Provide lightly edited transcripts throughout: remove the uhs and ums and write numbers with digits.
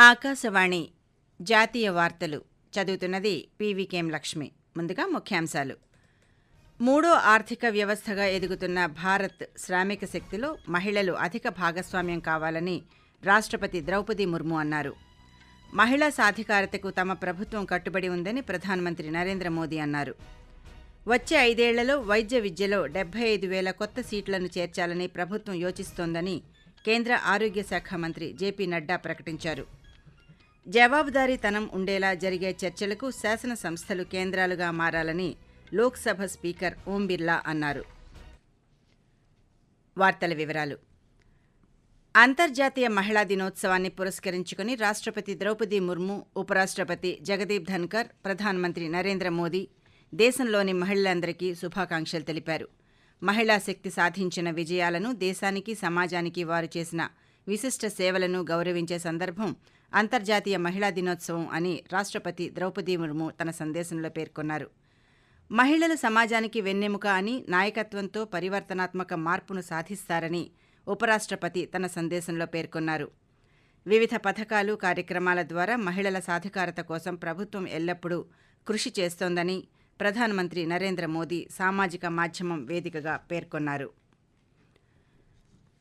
ఆకాశవాణి జాతీయ వార్తలు చదువుతున్నది పీవీకేఎం లక్ష్మి. ముందుగా ముఖ్యాంశాలు. మూడో ఆర్థిక వ్యవస్థగా ఎదుగుతున్న భారత్ శ్రామిక శక్తిలో మహిళలు అధిక భాగస్వామ్యం కావాలని రాష్ట్రపతి ద్రౌపది ముర్ము అన్నారు. మహిళా సాధికారతకు తమ ప్రభుత్వం కట్టుబడి ఉందని ప్రధానమంత్రి నరేంద్ర మోదీ అన్నారు. వచ్చే 5 ఏళ్లలో వైద్య విద్యలో 75,000 కొత్త సీట్లను చేర్చాలని ప్రభుత్వం యోచిస్తోందని కేంద్ర ఆరోగ్య శాఖ మంత్రి జేపీ నడ్డా ప్రకటించారు. జవాబుదారీతనం ఉండేలా జరిగే చర్చలకు శాసన సంస్థలు కేంద్రాలుగా మారాలని లోక్సభ స్పీకర్ ఓం బిర్లా అన్నారు. వార్తల వివరాలు. అంతర్జాతీయ మహిళా దినోత్సవాన్ని పురస్కరించుకుని రాష్ట్రపతి ద్రౌపది ముర్ము, ఉపరాష్ట్రపతి జగదీప్ ధన్కర్, ప్రధానమంత్రి నరేంద్ర మోదీ దేశంలోని మహిళలందరికీ శుభాకాంక్షలు తెలిపారు. మహిళా శక్తి సాధించిన విజయాలను, దేశానికి, సమాజానికి వారు చేసిన విశిష్ట సేవలను గౌరవించే సందర్భం అంతర్జాతీయ మహిళా దినోత్సవం అని రాష్ట్రపతి ద్రౌపది ముర్ము తన సందేశంలో పేర్కొన్నారు. మహిళలు సమాజానికి వెన్నెముక అని, నాయకత్వంతో పరివర్తనాత్మక మార్పును సాధిస్తారని ఉపరాష్ట్రపతి తన సందేశంలో పేర్కొన్నారు. వివిధ పథకాలు, కార్యక్రమాల ద్వారా మహిళల సాధికారత కోసం ప్రభుత్వం ఎల్లప్పుడూ కృషి చేస్తోందని ప్రధానమంత్రి నరేంద్ర మోదీ సామాజిక మాధ్యమం వేదికగా పేర్కొన్నారు.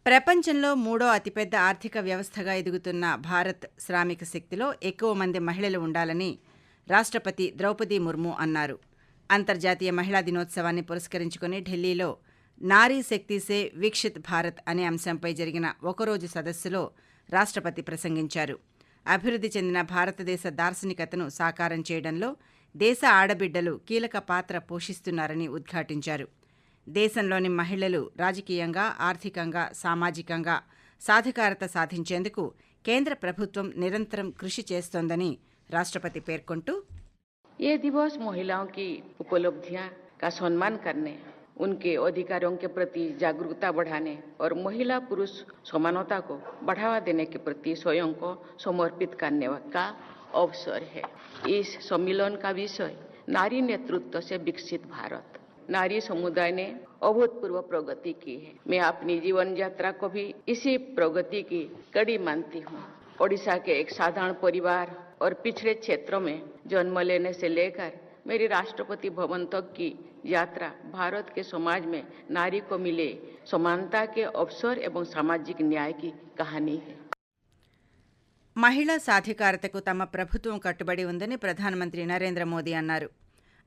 ప్రపంచంలో మూడో అతిపెద్ద ఆర్థిక వ్యవస్థగా ఎదుగుతున్న భారత్ శ్రామిక శక్తిలో ఎక్కువ మంది మహిళలు ఉండాలని రాష్ట్రపతి ద్రౌపది ముర్ము అన్నారు. అంతర్జాతీయ మహిళా దినోత్సవాన్ని పురస్కరించుకుని ఢిల్లీలో నారీ శక్తి సే వికసిత్ భారత్ అనే అంశంపై జరిగిన ఒకరోజు సదస్సులో రాష్ట్రపతి ప్రసంగించారు. అభివృద్ధి చెందిన భారతదేశ దార్శనికతను సాకారం చేయడంలో దేశ ఆడబిడ్డలు కీలక పాత్ర పోషిస్తున్నారని ఉద్ఘాటించారు. దేశంలోని మహిళలు రాజకీయంగా, ఆర్థికంగా, సామాజికంగా సాధికారత సాధించేందుకు కేంద్ర ప్రభుత్వం నిరంతరం కృషి చేస్తోందని రాష్ట్రపతి పేర్కొంటూ, ये दिवस महिलाओं की उपलब्धियां का सम्मान करने, उनके अधिकारों के प्रति जागरूकता बढ़ाने और महिला पुरुष समानता को बढ़ावा देने के प्रति स्वयं को समर्पित करने का अवसर है. इस सम्मेलन का विषय नारी नेतृत्व से विकसित भारत. नारी समुदाय ने अभूतपूर्व प्रगति की है. मैं अपनी जीवन यात्रा को भी इसी प्रगति की कड़ी मानती हूँ. ओडिशा के एक साधारण परिवार और पिछड़े क्षेत्रों में जन्म लेने से लेकर मेरी राष्ट्रपति भवन तक की यात्रा भारत के समाज में नारी को मिले समानता के अवसर एवं सामाजिक न्याय की कहानी है. మహిళా సాధికారతకు తమ ప్రభుత్వం కట్టుబడి ఉందని ప్రధానమంత్రి నరేంద్ర మోదీ అన్నారు.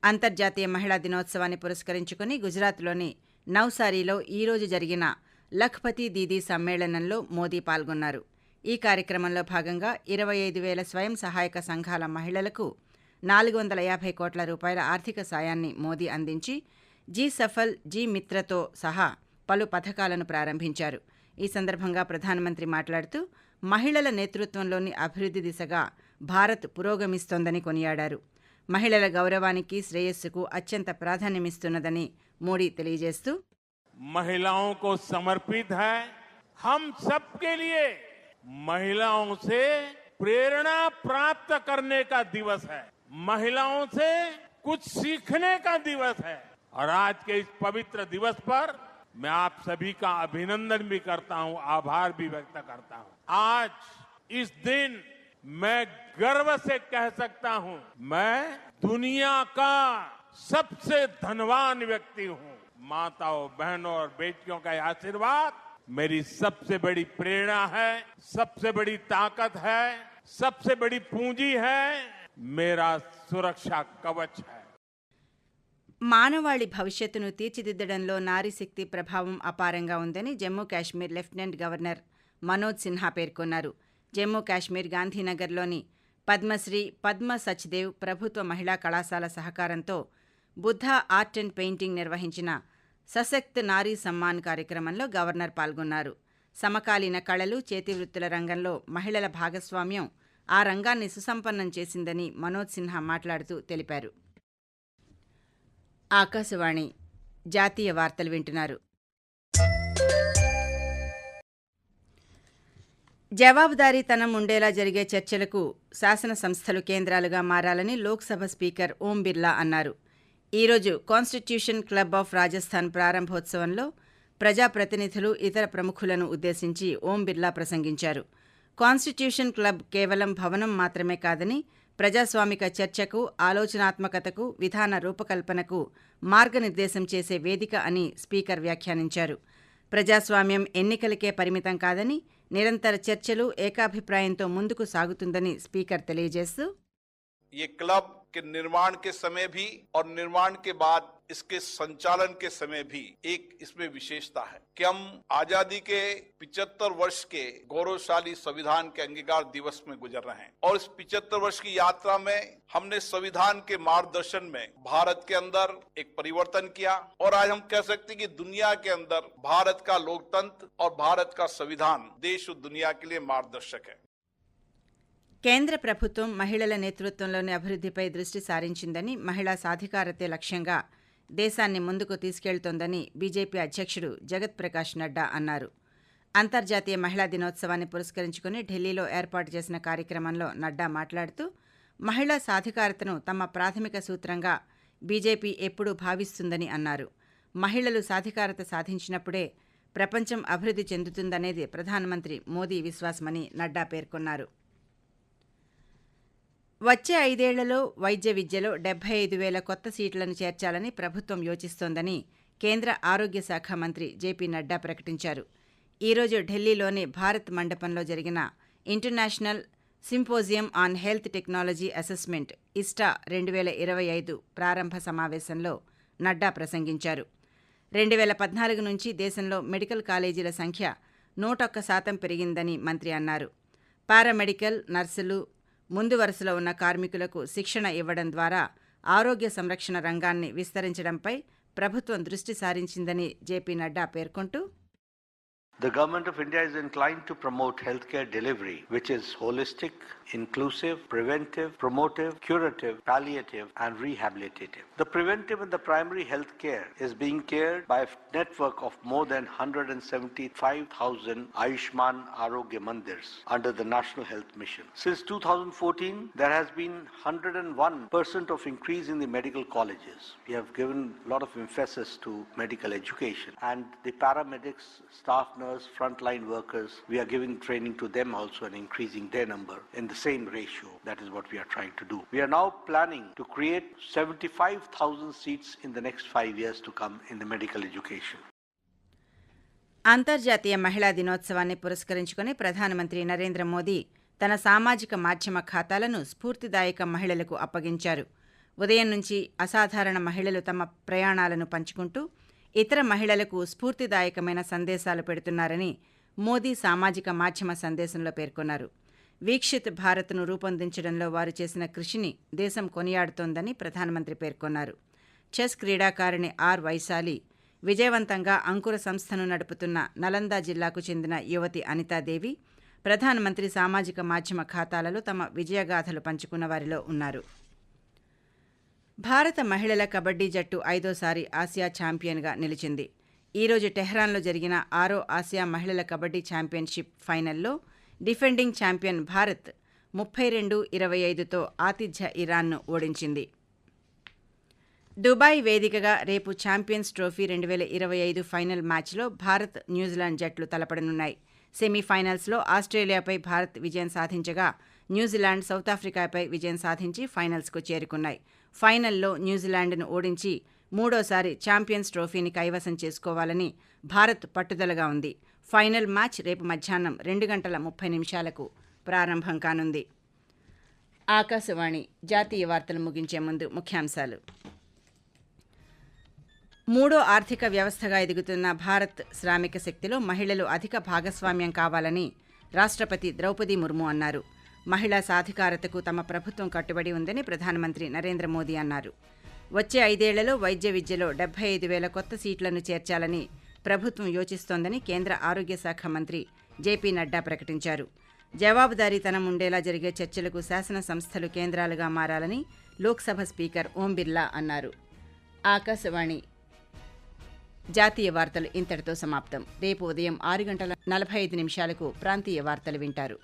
అంతర్జాతీయ మహిళా దినోత్సవాన్ని పురస్కరించుకుని గుజరాత్లోని నవ్సారీలో ఈరోజు జరిగిన లఖ్పతి దీదీ సమ్మేళనంలో మోదీ పాల్గొన్నారు. ఈ కార్యక్రమంలో భాగంగా 25,000 స్వయం సహాయక సంఘాల మహిళలకు 450 కోట్ల రూపాయల ఆర్థిక సాయాన్ని మోదీ అందించి జీ సఫల్, జీ మిత్రతో సహా పలు పథకాలను ప్రారంభించారు. ఈ సందర్భంగా ప్రధానమంత్రి మాట్లాడుతూ మహిళల నేతృత్వంలోని అభివృద్ధి దిశగా భారత్ పురోగమిస్తోందని కొనియాడారు. మహిళల గౌరవానికి, శ్రేయస్సుకు అత్యంత ప్రాధాన్యమిస్తున్నదని మోడీ తెలియజేస్తూ, महिलाओं को समर्पित है. हम सबके लिए महिलाओं से प्रेरणा प्राप्त करने का दिवस है. महिलाओं से कुछ सीखने का दिवस है. और आज के इस पवित्र दिवस पर मैं आप सभी का अभिनंदन भी करता हूं, आभार भी व्यक्त करता हूं. आज इस दिन मैं गर्व से कह सकता हूं, मैं दुनिया का सबसे धनवान व्यक्ति हूं. माताओं, बहनों और बेटियों का आशीर्वाद मेरी सबसे बड़ी प्रेरणा है, सबसे बड़ी ताकत है, सबसे बड़ी पूंजी है, मेरा सुरक्षा कवच है. మానవాళి భవిష్యత్తును తీర్చిదిద్దడంలో నారీశక్తి ప్రభావం అపారంగా ఉందని జమ్మూ కాశ్మీర్ లెఫ్టినెంట్ గవర్నర్ మనోజ్ సిన్హా పేర్కొన్నారు. జమ్మూ కాశ్మీర్ గాంధీనగర్లోని పద్మశ్రీ పద్మ సచ్దేవ్ ప్రభుత్వ మహిళా కళాశాల సహకారంతో బుద్ధ ఆర్ట్ అండ్ పెయింటింగ్ నిర్వహించిన సశక్త్ నారీ సమ్మాన్ కార్యక్రమంలో గవర్నర్ పాల్గొన్నారు. సమకాలీన కళలు, చేతివృత్తుల రంగంలో మహిళల భాగస్వామ్యం ఆ రంగాన్ని సుసంపన్నం చేసిందని మనోజ్ సిన్హా మాట్లాడుతూ తెలిపారు. ఆకాశవాణి జాతీయ వార్తలు వింటున్నారు. జవాబుదారీతనం ఉండేలా జరిగే చర్చలకు శాసన సంస్థలు కేంద్రాలుగా మారాలని లోక్సభ స్పీకర్ ఓం బిర్లా అన్నారు. ఈరోజు కాన్స్టిట్యూషన్ క్లబ్ ఆఫ్ రాజస్థాన్ ప్రారంభోత్సవంలో ప్రజాప్రతినిధులు, ఇతర ప్రముఖులను ఉద్దేశించి ఓం బిర్లా ప్రసంగించారు. కాన్స్టిట్యూషన్ క్లబ్ కేవలం భవనం మాత్రమే కాదని ప్రజాస్వామిక చర్చకు, ఆలోచనాత్మకతకు, విధాన రూపకల్పనకు మార్గనిర్దేశం చేసే వేదిక అని స్పీకర్ వ్యాఖ్యానించారు. ప్రజాస్వామ్యం ఎన్నికలకే పరిమితం కాదని, నిరంతర చర్చలు, ఏకాభిప్రాయంతో ముందుకు సాగుతుందని స్పీకర్ తెలియజేస్తూ, ये क्लब के निर्माण के समय भी और निर्माण के बाद इसके संचालन के समय भी एक इसमें विशेषता है कि हम आजादी के 75 वर्ष के गौरवशाली संविधान के अंगीकार दिवस में गुजर रहे हैं और इस 75 वर्ष की यात्रा में हमने संविधान के मार्गदर्शन में भारत के अंदर एक परिवर्तन किया और आज हम कह सकते हैं कि दुनिया के अंदर भारत का लोकतंत्र और भारत का संविधान देश और दुनिया के लिए मार्गदर्शक है. కేంద్ర ప్రభుత్వం మహిళల నేతృత్వంలోని అభివృద్ధిపై దృష్టి సారించిందని, మహిళా సాధికారతే లక్ష్యంగా దేశాన్ని ముందుకు తీసుకెళ్తోందని బీజేపీ అధ్యక్షుడు జగత్ ప్రకాష్ నడ్డా అన్నారు. అంతర్జాతీయ మహిళా దినోత్సవాన్ని పురస్కరించుకుని ఢిల్లీలో ఏర్పాటు చేసిన కార్యక్రమంలో నడ్డా మాట్లాడుతూ, మహిళా సాధికారతను తమ ప్రాథమిక సూత్రంగా బీజేపీ ఎప్పుడూ భావిస్తుందని అన్నారు. మహిళలు సాధికారత సాధించినప్పుడే ప్రపంచం అభివృద్ధి చెందుతుందనేది ప్రధానమంత్రి మోదీ విశ్వాసమని నడ్డా పేర్కొన్నారు. వచ్చే 5 ఏళ్లలో వైద్య విద్యలో 75,000 కొత్త సీట్లను చేర్చాలని ప్రభుత్వం యోచిస్తోందని కేంద్ర ఆరోగ్య శాఖ మంత్రి జేపీ నడ్డా ప్రకటించారు. ఈరోజు ఢిల్లీలోని భారత్ మండపంలో జరిగిన international symposium on health technology assessment ISTA 2025 ప్రారంభ సమావేశంలో నడ్డా ప్రసంగించారు. 2014 నుంచి దేశంలో మెడికల్ కాలేజీల సంఖ్య 101% పెరిగిందని మంత్రి అన్నారు. పారామెడికల్, నర్సులు, ముందు వరుసలో ఉన్న కార్మికులకు శిక్షణ ఇవ్వడం ద్వారా ఆరోగ్య సంరక్షణ రంగాన్ని విస్తరించడంపై ప్రభుత్వం దృష్టి సారించిందని జేపీ నడ్డా పేర్కొంటూ, The Government of India is inclined to promote healthcare delivery, which is holistic, inclusive, preventive, promotive, curative, palliative, and rehabilitative. The preventive and the primary health care is being cared by a network of more than 175,000 Ayushman Arogya Mandirs under the National Health Mission. Since 2014, there has been 101% of increase in the medical colleges. We have given a lot of emphasis to medical education, and the paramedics, staff nurse, frontline workers, we are giving training to them also and increasing their number in the same ratio. That is what we are trying to do. We are now planning to create 75,000 seats in the next 5 years to come in the medical education. అంతర్జాతీయ మహిళా దినోత్సవాన్ని పురస్కరించుకుని ప్రధానమంత్రి నరేంద్ర మోదీ తన సామాజిక మాధ్యమ ఖాతాలను స్ఫూర్తిదాయక మహిళలకు అప్పగించారు. ఉదయం నుంచి అసాధారణ మహిళలు తమ ప్రయాణాలను పంచుకుంటూ ఇతర మహిళలకు స్ఫూర్తిదాయకమైన సందేశాలు పెడుతున్నారని మోదీ సామాజిక మాధ్యమ సందేశంలో పేర్కొన్నారు. వీక్షిత్ భారత్ను రూపొందించడంలో వారు చేసిన కృషిని దేశం కొనియాడుతోందని ప్రధానమంత్రి పేర్కొన్నారు. చెస్ క్రీడాకారిణి ఆర్ వైశాలి, విజయవంతంగా అంకుర సంస్థను నడుపుతున్న నలంద జిల్లాకు చెందిన యువతి అనితాదేవి ప్రధానమంత్రి సామాజిక మాధ్యమ ఖాతాలలో తమ విజయగాథలు పంచుకున్న వారిలో ఉన్నారు. భారత మహిళల కబడ్డీ జట్టు 5వసారి ఆసియా ఛాంపియన్గా నిలిచింది. ఈరోజు టెహ్రాన్లో జరిగిన 6వ ఆసియా మహిళల కబడ్డీ ఛాంపియన్షిప్ ఫైనల్లో డిఫెండింగ్ ఛాంపియన్ భారత్ 32-25తో ఆతిథ్య ఇరాన్ను ఓడించింది. దుబాయ్ వేదికగా రేపు ఛాంపియన్స్ ట్రోఫీ 2025 ఫైనల్ మ్యాచ్లో భారత్, న్యూజిలాండ్ జట్లు తలపడనున్నాయి. సెమీఫైనల్స్లో ఆస్ట్రేలియాపై భారత్ విజయం సాధించగా న్యూజిలాండ్ సౌతాఫ్రికాపై విజయం సాధించి ఫైనల్స్కు చేరుకున్నాయి. ఫైనల్లో న్యూజిలాండ్ను ఓడించి 3వసారి ఛాంపియన్స్ ట్రోఫీని కైవసం చేసుకోవాలని భారత్ పట్టుదలగా ఉంది. ఫైనల్ మ్యాచ్ రేపు మధ్యాహ్నం 2:30 ప్రారంభం కానుంది. ఆకాశవాణి జాతీయ వార్తలు ముగించే ముందు ముఖ్యాంశాలు. 3వ ఆర్థిక వ్యవస్థగా ఎదుగుతున్న భారత్ శ్రామిక శక్తిలో మహిళలు అధిక భాగస్వామ్యం కావాలని రాష్ట్రపతి ద్రౌపది ముర్ము అన్నారు. మహిళా సాధికారతకు తమ ప్రభుత్వం కట్టుబడి ఉందని ప్రధానమంత్రి నరేంద్ర మోదీ అన్నారు. వచ్చే 5 ఏళ్లలో వైద్య విద్యలో 75,000 కొత్త సీట్లను చేర్చాలని ప్రభుత్వం యోచిస్తోందని కేంద్ర ఆరోగ్య శాఖ మంత్రి జేపీ నడ్డా ప్రకటించారు. జవాబుదారీతనం ఉండేలా జరిగే చర్చలకు శాసన సంస్థలు కేంద్రాలుగా మారాలని లోక్సభ స్పీకర్ ఓం బిర్లా అన్నారు. ఆకాశవాణి జాతీయ వార్తలు ఇంతటితో సమాప్తం. రేపు ఉదయం 6:45 ప్రాంతీయ వార్తలు వింటారు.